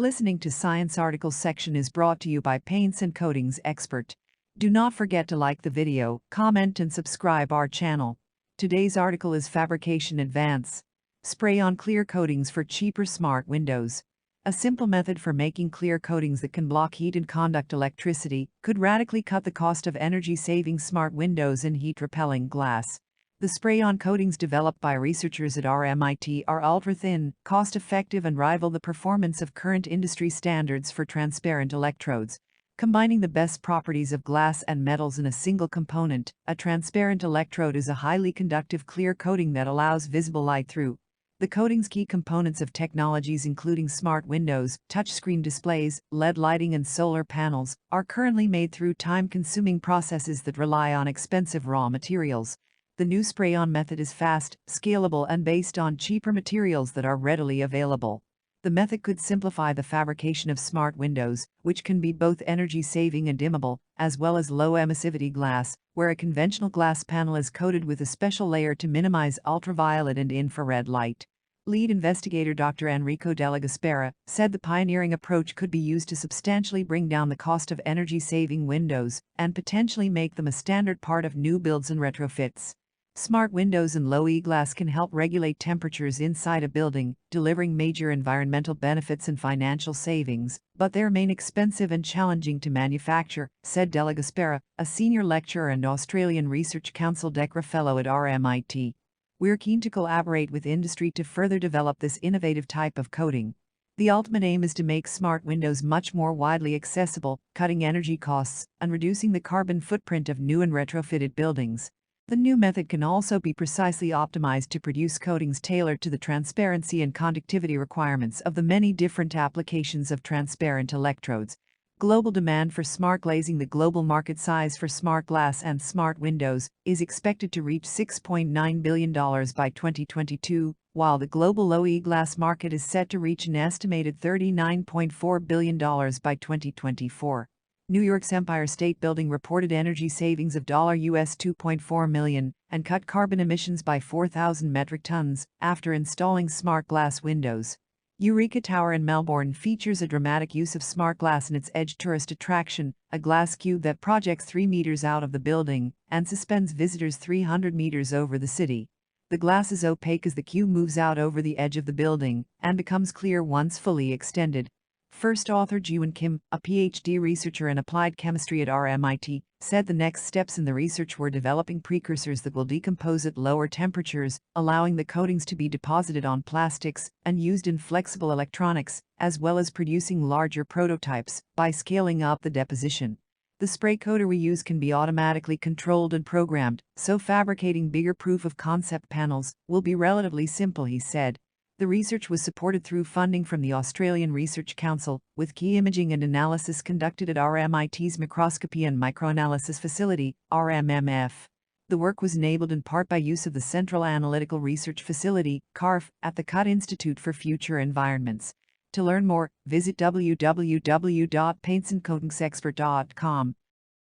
Listening to Science Articles section is brought to you by Paints and Coatings Expert. Do not forget to like the video, comment and subscribe our channel. Today's article is Fabrication Advance. Spray-on clear coatings for cheaper smart windows. A simple method for making clear coatings that can block heat and conduct electricity could radically cut the cost of energy-saving smart windows and heat-repelling glass. The spray-on coatings developed by researchers at RMIT are ultra-thin, cost-effective and rival the performance of current industry standards for transparent electrodes. Combining the best properties of glass and metals in a single component, a transparent electrode is a highly conductive clear coating that allows visible light through. The coating's key components of technologies including smart windows, touchscreen displays, LED lighting and solar panels are currently made through time-consuming processes that rely on expensive raw materials. The new spray-on method is fast, scalable and based on cheaper materials that are readily available. The method could simplify the fabrication of smart windows, which can be both energy-saving and dimmable, as well as low-emissivity glass, where a conventional glass panel is coated with a special layer to minimize ultraviolet and infrared light. Lead investigator Dr. Enrico Della Gaspera said the pioneering approach could be used to substantially bring down the cost of energy-saving windows and potentially make them a standard part of new builds and retrofits. Smart windows and low-E glass can help regulate temperatures inside a building, delivering major environmental benefits and financial savings, but they remain expensive and challenging to manufacture, said Della Gaspera, a senior lecturer and Australian Research Council DECRA fellow at RMIT. We're keen to collaborate with industry to further develop this innovative type of coating. The ultimate aim is to make smart windows much more widely accessible, cutting energy costs, and reducing the carbon footprint of new and retrofitted buildings. The new method can also be precisely optimized to produce coatings tailored to the transparency and conductivity requirements of the many different applications of transparent electrodes. Global demand for smart glazing. The global market size for smart glass and smart windows is expected to reach $6.9 billion by 2022, while the global low-E glass market is set to reach an estimated $39.4 billion by 2024. New York's Empire State Building reported energy savings of $2.4 million and cut carbon emissions by 4,000 metric tons after installing smart glass windows. Eureka Tower in Melbourne features a dramatic use of smart glass in its edge tourist attraction, a glass cube that projects 3 meters out of the building and suspends visitors 300 meters over the city. The glass is opaque as the cube moves out over the edge of the building and becomes clear once fully extended. First author Jiwon Kim, a PhD researcher in applied chemistry at RMIT, said the next steps in the research were developing precursors that will decompose at lower temperatures, allowing the coatings to be deposited on plastics and used in flexible electronics, as well as producing larger prototypes by scaling up the deposition. The spray coater we use can be automatically controlled and programmed, so fabricating bigger proof-of-concept panels will be relatively simple, he said. The research was supported through funding from the Australian Research Council, with key imaging and analysis conducted at RMIT's Microscopy and Microanalysis Facility, RMMF. The work was enabled in part by use of the Central Analytical Research Facility, CARF, at the Cutt Institute for Future Environments. To learn more, visit www.paintsandcoatingsexpert.com.